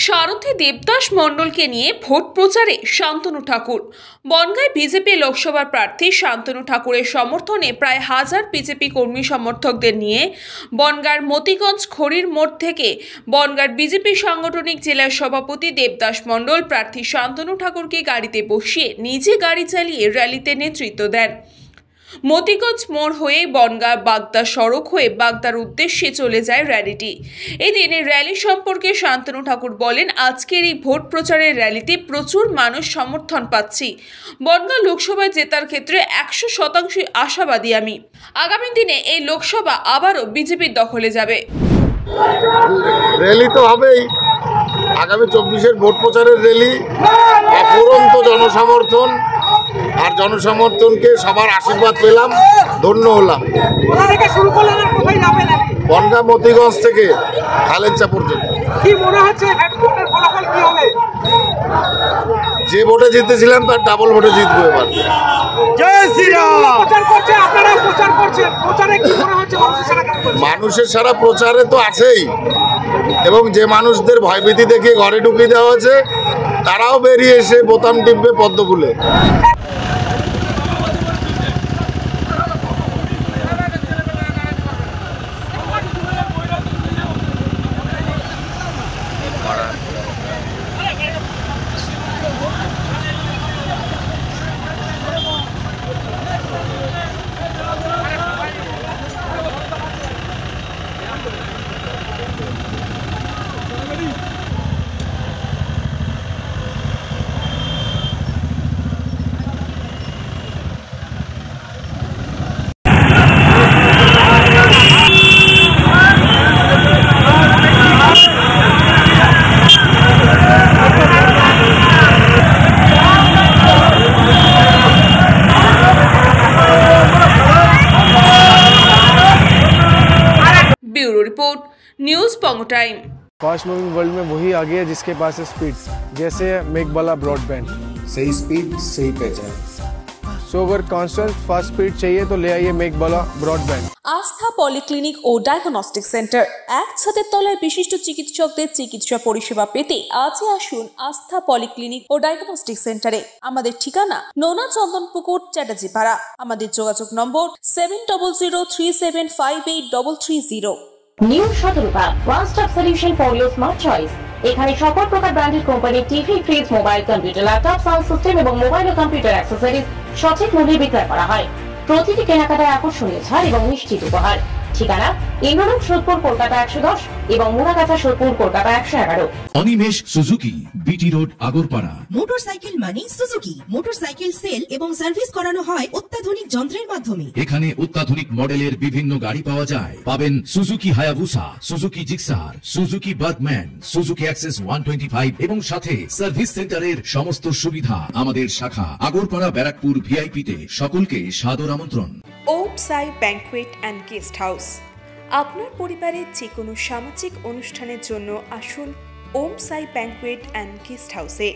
সারথী দেবদাস মণ্ডলকে নিয়ে ভোট প্রচারে শান্তনু ঠাকুর। বনগাঁয় বিজেপি লোকসভার প্রার্থী শান্তনু ঠাকুরের সমর্থনে প্রায় 1000 বিজেপি কর্মী সমর্থকদের নিয়ে বনগাঁর মতিগঞ্জ খড়ির মোড় থেকে বনগাঁর বিজেপি সাংগঠনিক জেলার সভাপতি দেবদাস মণ্ডল প্রার্থী শান্তনু ঠাকুরকে গাড়িতে বসিয়ে নিজে গাড়ি চালিয়ে র্যালিতে নেতৃত্ব দেন। মতিগঞ্জ মোড় হয়ে বনগাঁ বাগদা সড়ক হয়ে বাগদার উদ্দেশ্যে চলে যায় র্যালিটি। এদিন এই র্যালি সম্পর্কে শান্তনু ঠাকুর বলেন, আজকের এই ভোট প্রচারের র্যালিতে প্রচুর মানুষ সমর্থন পাচ্ছি। বনগাঁ লোকসভায় জেতার ক্ষেত্রে 100% আশাবাদী আমি। আগামী দিনে এই লোকসভা আবারও বিজেপির দখলে যাবে। র্যালি তো হবেই, আগামী 24-এর ভোট প্রচারের র্যালি, অফুরন্ত জনসমর্থন, আর জনসমর্থনকে সবার আশীর্বাদ পেলাম, ধন্য হলাম। বনগাঁ মতিগঞ্জ থেকে খালেদচা পর্যন্ত। যে ভোটে জিতেছিলাম তার ডাবল ভোটে জিতবো এবার। মানুষের সারা প্রচারে তো আছেই, এবং যে মানুষদের ভয়ভীতি দেখে ঘরে ঢুকিয়ে দেওয়া হয়েছে তারাও বেরিয়ে এসে বোতাম টিপবে পদ্ম ফুলে। Bureau report, news Pongo time. Fast moving world में वही आगे है जिसके पास है स्पीड, जैसे मेघबाला ब्रॉडबैंड। सही स्पीड सही पहचान। सो अगर कांस्टेंट फास्ट स्पीड चाहिए तो ले आइए मेघबाला ब्रॉडबैंड। আস্থা পলিক্লিনিক ও ডায়াগনস্টিক সেন্টার, এক ছাদের তলায় বিশিষ্ট চিকিৎসকদের চিকিৎসা পরিষেবা পেতে আজই আসুন আস্থা পলিক্লিনিক ও ডায়াগনস্টিক সেন্টারে। আমাদের ঠিকানা নোনা চন্দনপুকুর, চ্যাটার্জিপাড়া। আমাদের যোগাযোগ নম্বর 7003758330। New Shatarupa, one stop solution for your smart choice. এখানে সকল প্রকার ব্র্যান্ডেড কোম্পানির TV, fridge, mobile, computer, laptop, sound system এবং মোবাইল ও কম্পিউটার অ্যাক্সেসরিজ সঠিক মূল্যে বিক্রয় করা হয়। প্রতিটি কেনাকাটায় আকর্ষণীয় ছাড় এবং নিশ্চিত উপহার। ঠিকানা ইন্দ্রনগর, সোদপুর, কলকাতা 110 এবং Muragachha, Sodepur, Kolkata 111। Animesh Suzuki, BT road, Agarpara. Motorcycle মানে সুজুকি। মোটরসাইকেল সেল এবং সার্ভিস করানো হয় অত্যাধুনিক যন্ত্রের মাধ্যমে। এখানে অত্যাধুনিক মডেলের বিভিন্ন গাড়ি পাওয়া যায়। পাবেন Suzuki Hayabusa, Suzuki Gixxer, Suzuki Bergman, Suzuki access 125 এবং সাথে সার্ভিস সেন্টারের সমস্ত সুবিধা। আমাদের শাখা আগরপাড়া, ব্যারাকপুর ভিআইপি তে। সকলকে সাদর আমন্ত্রণ। ওম সাই ব্যাংকুয়েট অ্যান্ড গেস্ট হাউস। আপনার পরিবারের যে কোনো সামাজিক অনুষ্ঠানের জন্য আসুন ওম সাই ব্যাংকুয়েট অ্যান্ড গেস্ট হাউসে।